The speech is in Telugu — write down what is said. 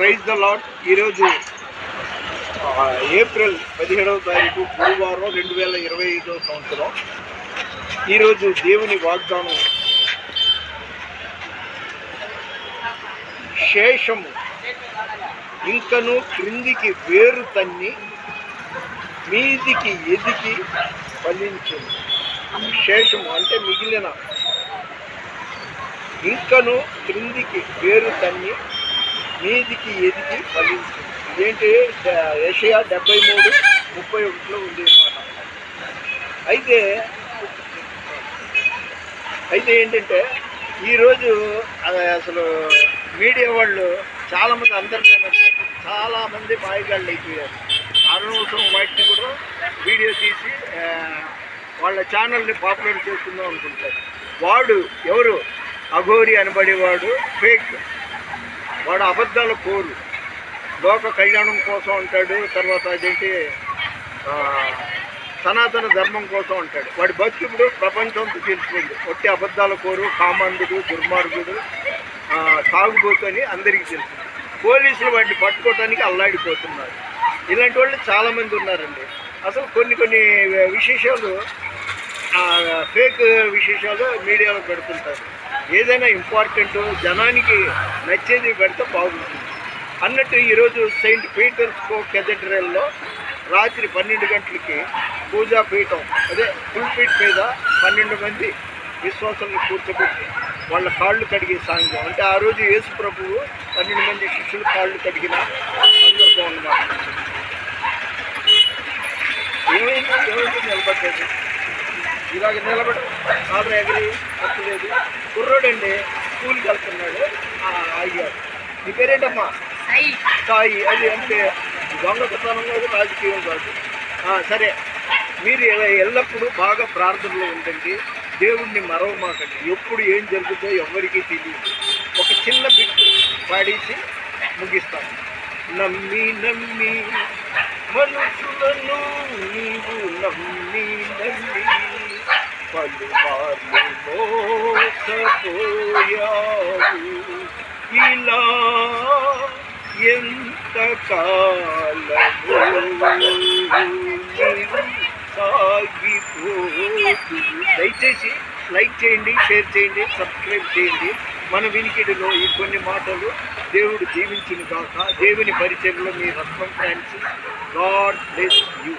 Praise the Lord. ఈరోజు ఏప్రిల్ 17వ తారీఖు గురువారం 2025వ సంవత్సరం. ఈరోజు దేవుని వాగ్దానం, శేషము ఇంకను క్రిందికి వేరు తన్ని మీదికి ఎదిగి ఫలించింది. శేషము అంటే మిగిలిన, ఇంకను క్రిందికి వేరు తన్ని మీదికి ఎదిగి ఫలించింది. ఇదేంటి యెషయా 73:31 ఉంది మాట. అయితే ఏంటంటే ఈరోజు అసలు మీడియా వాళ్ళు చాలామంది చాలామంది మాయగాళ్ళు అయిపోయారు. అనవసరం వాటిని కూడా వీడియో తీసి వాళ్ళ ఛానల్ని పాపులర్ చేసుకుందాం అనుకుంటారు. వాడు ఎవరు? అఘోరి అనబడేవాడు ఫేక్. వాడు అబద్ధాల కోరు, లోక కళ్యాణం కోసం అంటాడు, తర్వాత అదేంటి సనాతన ధర్మం కోసం అంటాడు. వాడి బతుకుడు ప్రపంచంతో తెలిసిపోయింది. ఒట్టి అబద్ధాల కోరు, కామందుడు, దుర్మార్గుడు, తాగుబోతు అని అందరికీ తెలుసు. పోలీసులు వాడిని పట్టుకోవడానికి అల్లాడిపోతున్నారు. ఇలాంటి వాళ్ళు చాలామంది ఉన్నారండి. అసలు కొన్ని విశేషాలు, ఫేక్ విశేషాలు మీడియాలో పెడుతుంటారు. ఏదైనా ఇంపార్టెంట్ జనానికి నచ్చేది పెడితే బాగుంటుంది అన్నట్టు. ఈరోజు సెయింట్ పీటర్స్ కేథడ్రల్లో రాత్రి 12 గంటలకి పూజాపీఠం, అదే పుల్పీట్ మీద 12 మంది విశ్వాసాలను కూర్చోబెట్టి వాళ్ళ కాళ్ళు కడిగే సాంగ్యం. అంటే ఆ రోజు యేసు ప్రభువు 12 మంది శిష్యులు కాళ్ళు కడిగిన సందర్భం అన్నమాట. ఏమైంది నిలబడ్డది, ఇలాగ నిలబడి ఆర్డర్ ఎగిరి వస్తలేదు. కుర్రోడండి, స్కూల్కి వెళ్తున్నాడు, అయ్యాడు. నీ పేరేంటమ్మా? సాయి. అది అంటే దొంగతనం కాదు, రాజకీయం కాదు. సరే, మీరు ఎల్లప్పుడూ బాగా ప్రార్థనలో ఉండండి, దేవుణ్ణి మరవమాకండి. ఎప్పుడు ఏం జరుగుతుందో ఎవరికీ తెలియదు. ఒక చిన్న బిట్టు పాడేసి ముగిస్తాను. నమ్మి మనుషులను నీవు నమ్మి పలుమార్లు మోసపోయావు. ఇలా ఎంత కాలము సాగిపోతు. దయచేసి లైక్ చేయండి, షేర్ చేయండి, సబ్స్క్రైబ్ చేయండి. మన వినికిడిలో ఈ కొన్ని మాటలు దేవుడు దీవించును గాక. దేవుని పరిచయంలో మీ రత్నం ఫ్రాన్సిస్. God bless you.